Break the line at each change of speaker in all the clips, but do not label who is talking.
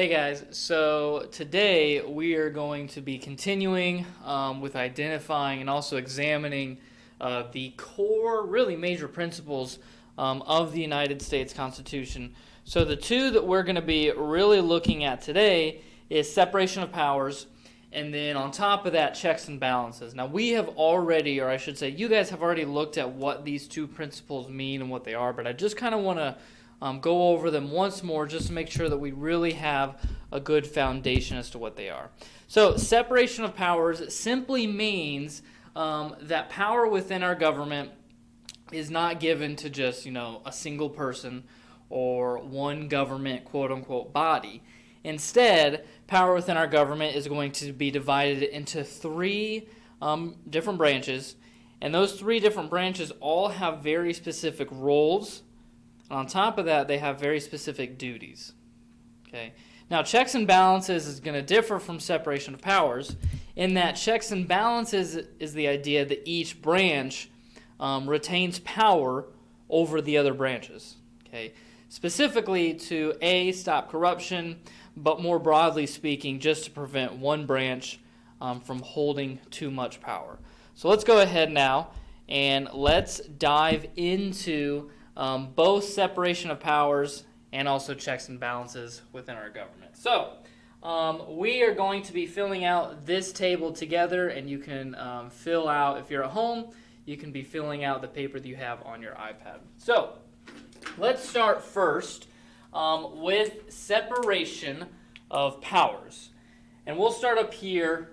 Hey guys, so today we are going to be continuing with identifying and also examining the core, really major principles of the United States Constitution. So the two that we're going to be really looking at today is separation of powers, and then on top of that, checks and balances. Now we have already, or I should say, you guys have already looked at what these two principles mean and what they are, but I just kind of want to go over them once more just to make sure that we really have a good foundation as to what they are. So separation of powers simply means that power within our government is not given to just, a single person or one government quote-unquote body. Instead, power within our government is going to be divided into three different branches, and those three different branches all have very specific roles. And on top of that, they have very specific duties. Okay. Now, checks and balances is going to differ from separation of powers in that checks and balances is the idea that each branch retains power over the other branches. Okay. Specifically to stop corruption, but more broadly speaking, just to prevent one branch from holding too much power. So let's go ahead now and let's dive into both separation of powers and also checks and balances within our government. So we are going to be filling out this table together, and you can fill out, if you're at home, you can be filling out the paper that you have on your iPad. So let's start first with separation of powers. And we'll start up here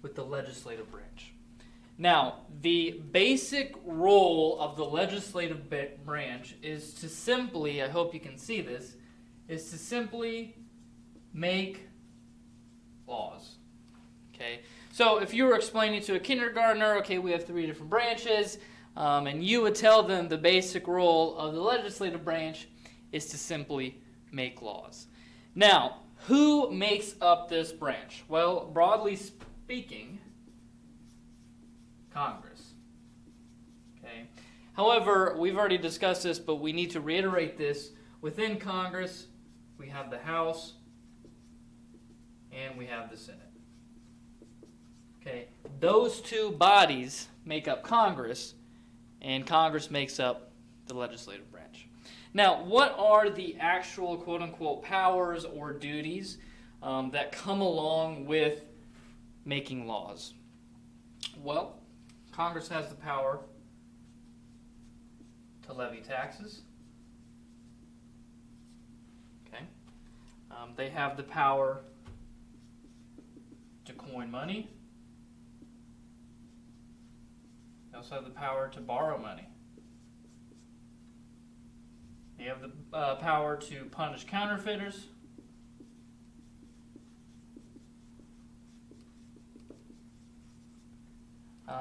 with the legislative branch. Now, the basic role of the legislative branch is to simply, I hope you can see this, is to simply make laws. Okay? So if you were explaining to a kindergartner, okay, we have three different branches, and you would tell them the basic role of the legislative branch is to simply make laws. Now, who makes up this branch? Well, broadly speaking, Congress. Okay. However, we've already discussed this, but we need to reiterate this. Within Congress, we have the House and we have the Senate. Okay. Those two bodies make up Congress, and Congress makes up the legislative branch. Now, what are the actual quote-unquote powers or duties that come along with making laws? Well, Congress has the power to levy taxes. Okay. They have the power to coin money. They also have the power to borrow money. They have the power to punish counterfeiters.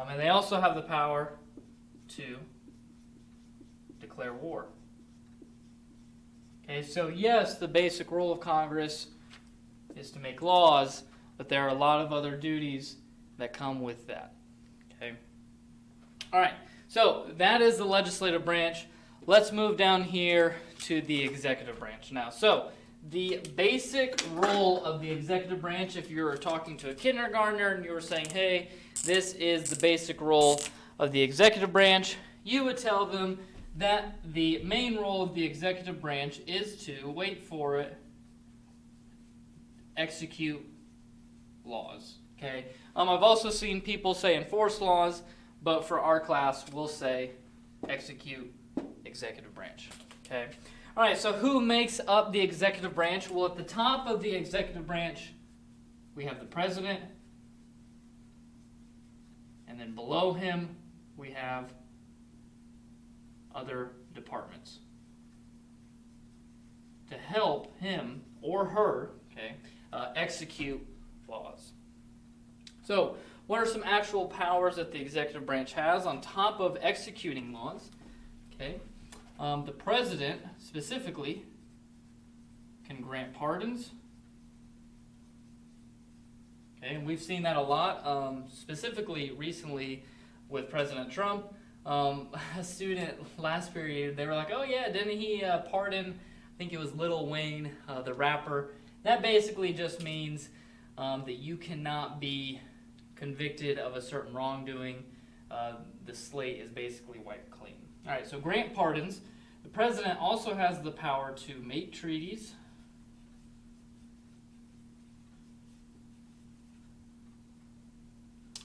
And they also have the power to declare war. Okay, so yes, the basic role of Congress is to make laws, but there are a lot of other duties that come with that. Okay. All right, so that is the legislative branch. Let's move down here to the executive branch now. So the basic role of the executive branch, if you were talking to a kindergartner and you were saying, hey, this is the basic role of the executive branch, you would tell them that the main role of the executive branch is to, wait for it, execute laws. Okay. I've also seen people say enforce laws, but for our class, we'll say execute executive branch. Okay. All right, so who makes up the executive branch? Well, at the top of the executive branch, we have the president, and then below him, we have other departments to help him or her, okay, execute laws. So, what are some actual powers that the executive branch has on top of executing laws? Okay. The president, specifically, can grant pardons. Okay, and we've seen that a lot, specifically recently with President Trump. A student last period, they were like, oh yeah, didn't he pardon, I think it was Lil Wayne, the rapper, That basically just means that you cannot be convicted of a certain wrongdoing. The slate is basically wiped clean. All right, so grant pardons. The president also has the power to make treaties.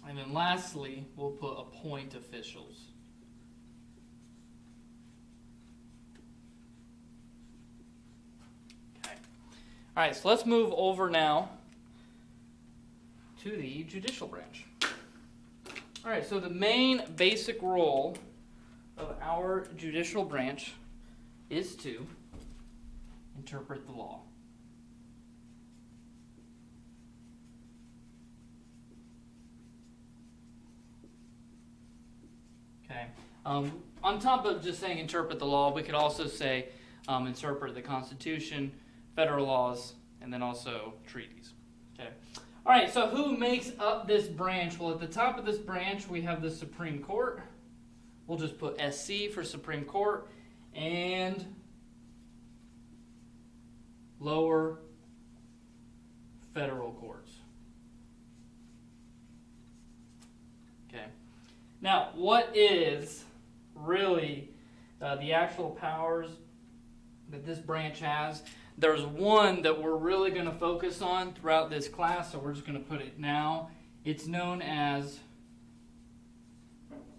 And then lastly, we'll put appoint officials. Okay. All right, so let's move over now to the judicial branch. All right, so the main basic role of our judicial branch is to interpret the law. Okay. On top of just saying interpret the law, we could also say interpret the Constitution, federal laws, and then also treaties. Okay. All right, so who makes up this branch? Well, at the top of this branch, we have the Supreme Court. We'll just put SC for Supreme Court, and lower federal courts. Okay. Now, what is really the actual powers that this branch has? There's one that we're really going to focus on throughout this class, so we're just going to put it now. It's known as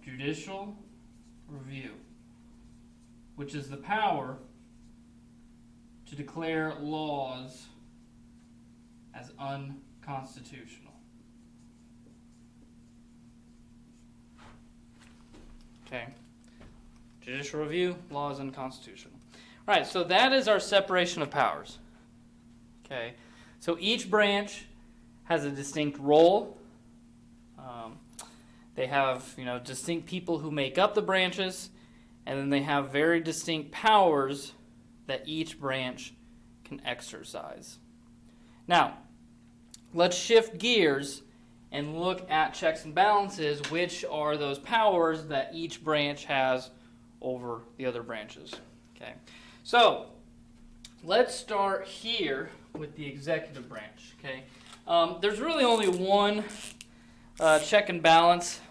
judicial review, which is the power to declare laws as unconstitutional. Okay. Judicial review, law is unconstitutional. All right, so that is our separation of powers. Okay. So each branch has a distinct role. They have, distinct people who make up the branches, and then they have very distinct powers that each branch can exercise. Now, let's shift gears and look at checks and balances, which are those powers that each branch has over the other branches. Okay, so let's start here with the executive branch. Okay, there's really only one check and balance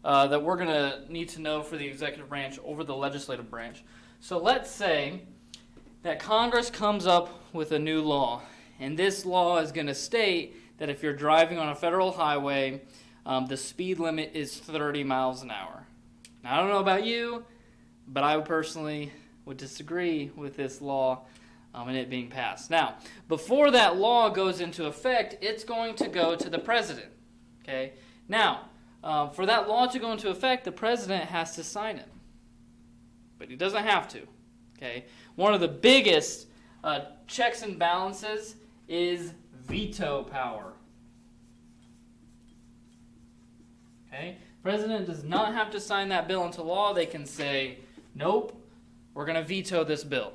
that we're going to need to know for the executive branch over the legislative branch. So let's say that Congress comes up with a new law, and this law is going to state that if you're driving on a federal highway, the speed limit is 30 miles an hour. Now, I don't know about you, but I personally would disagree with this law and it being passed. Now, before that law goes into effect, it's going to go to the president. Okay. Now, for that law to go into effect, the president has to sign it, but he doesn't have to. Okay. One of the biggest checks and balances is veto power. Okay? President does not have to sign that bill into law. They can say, nope, we're going to veto this bill.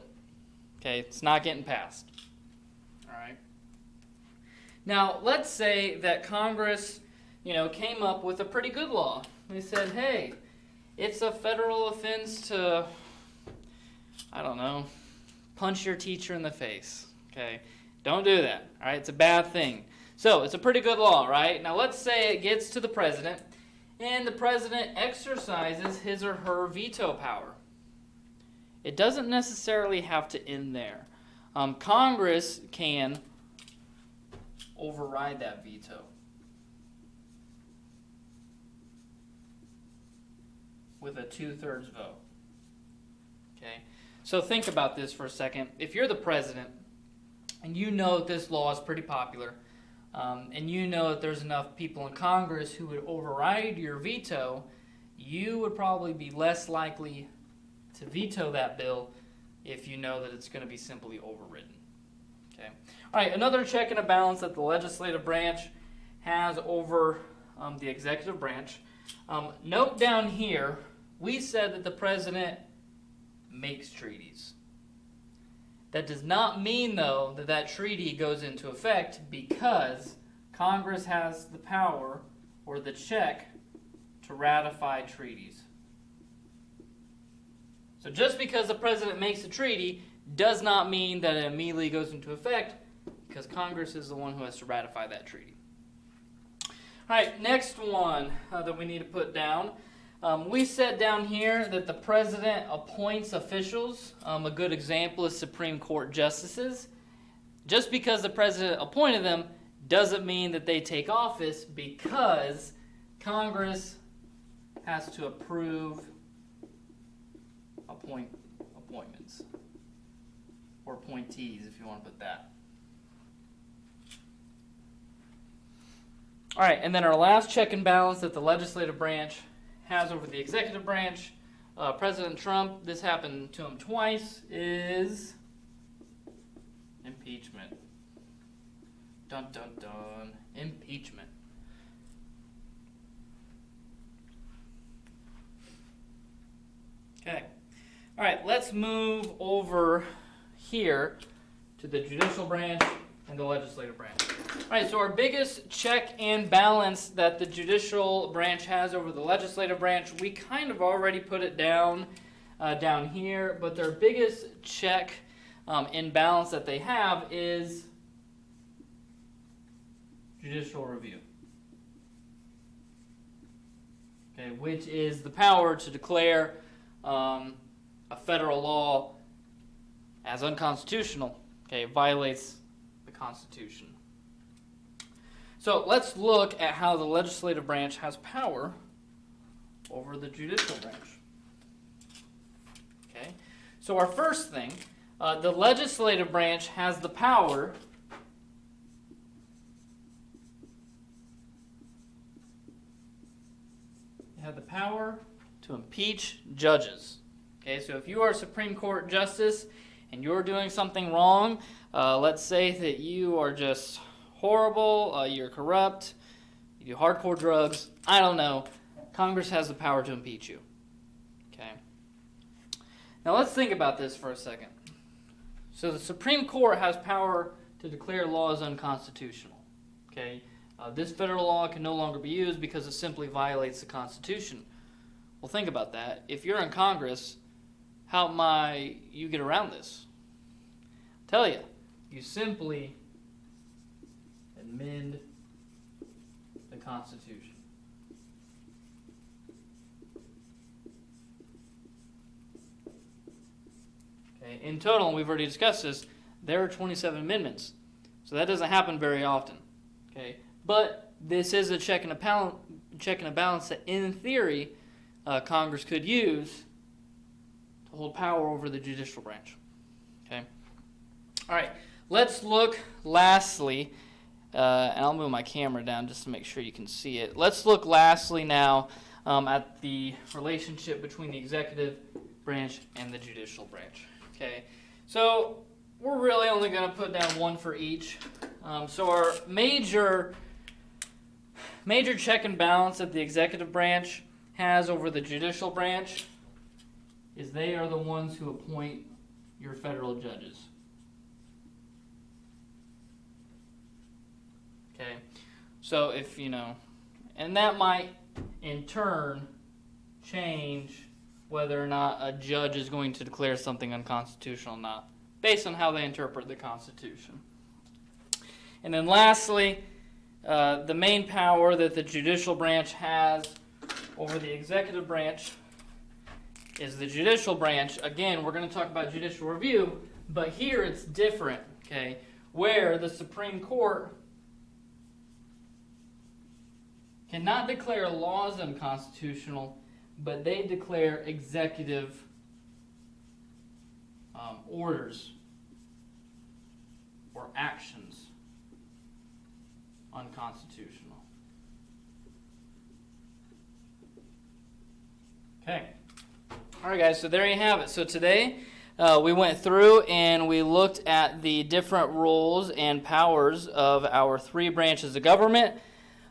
Okay? It's not getting passed. All right? Now, let's say that Congress, came up with a pretty good law. They said, hey, it's a federal offense to, punch your teacher in the face. Okay? Don't do that, all right? It's a bad thing. So it's a pretty good law, right? Now let's say it gets to the president, and the president exercises his or her veto power. It doesn't necessarily have to end there. Congress can override that veto with a 2/3 vote. Okay? So think about this for a second. If you're the president, and you know that this law is pretty popular, and you know that there's enough people in Congress who would override your veto, you would probably be less likely to veto that bill if you know that it's going to be simply overridden. Okay. All right, another check and a balance that the legislative branch has over the executive branch. Note down here, we said that the president makes treaties. That does not mean, though, that that treaty goes into effect, because Congress has the power or the check to ratify treaties. So just because the president makes a treaty does not mean that it immediately goes into effect, because Congress is the one who has to ratify that treaty. All right, next one that we need to put down. We said down here that the president appoints officials. A good example is Supreme Court justices. Just because the president appointed them doesn't mean that they take office, because Congress has to approve appointments, or appointees if you want to put that. All right, and then our last check and balance that the legislative branch has over the executive branch, President Trump, this happened to him twice, is impeachment. Dun, dun, dun. Impeachment. Okay. All right, let's move over here to the judicial branch and the legislative branch. All right, so our biggest check and balance that the judicial branch has over the legislative branch, we kind of already put it down here, but their biggest check and balance that they have is judicial review. Okay, which is the power to declare a federal law as unconstitutional. Okay, it violates the Constitution. So let's look at how the legislative branch has power over the judicial branch. Okay, so our first thing, the legislative branch has the power to impeach judges. Okay, so if you are a Supreme Court justice and you're doing something wrong, let's say that you are just horrible, you're corrupt, you do hardcore drugs, I don't know, Congress has the power to impeach you. Okay. Now let's think about this for a second. So the Supreme Court has power to declare laws unconstitutional. Okay. This federal law can no longer be used because it simply violates the Constitution. Well, think about that. If you're in Congress, how might you get around this? I'll tell you, you simply amend the Constitution. Okay. In total, we've already discussed this, there are 27 amendments. So that doesn't happen very often. Okay. But this is a check and a balance that, in theory, Congress could use to hold power over the judicial branch. Okay. All right. Let's look lastly, and I'll move my camera down just to make sure you can see it. Let's look lastly now at the relationship between the executive branch and the judicial branch. Okay. So we're really only going to put down one for each. So our major check and balance that the executive branch has over the judicial branch is they are the ones who appoint your federal judges. Okay, so if and that might in turn change whether or not a judge is going to declare something unconstitutional or not, based on how they interpret the Constitution. And then lastly, the main power that the judicial branch has over the executive branch is the judicial branch. Again, we're going to talk about judicial review, but here it's different, okay? Where the Supreme Court cannot declare laws unconstitutional, but they declare executive orders or actions unconstitutional. Okay. All right, guys, so there you have it. So today we went through and we looked at the different roles and powers of our three branches of government.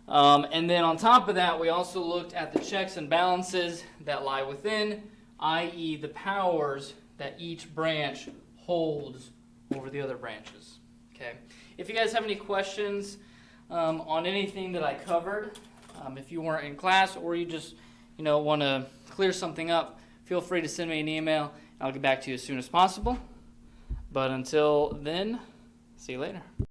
And then on top of that, we also looked at the checks and balances that lie within, i.e. the powers that each branch holds over the other branches. Okay. If you guys have any questions on anything that I covered, if you weren't in class or you just want to clear something up, feel free to send me an email. I'll get back to you as soon as possible. But until then, see you later.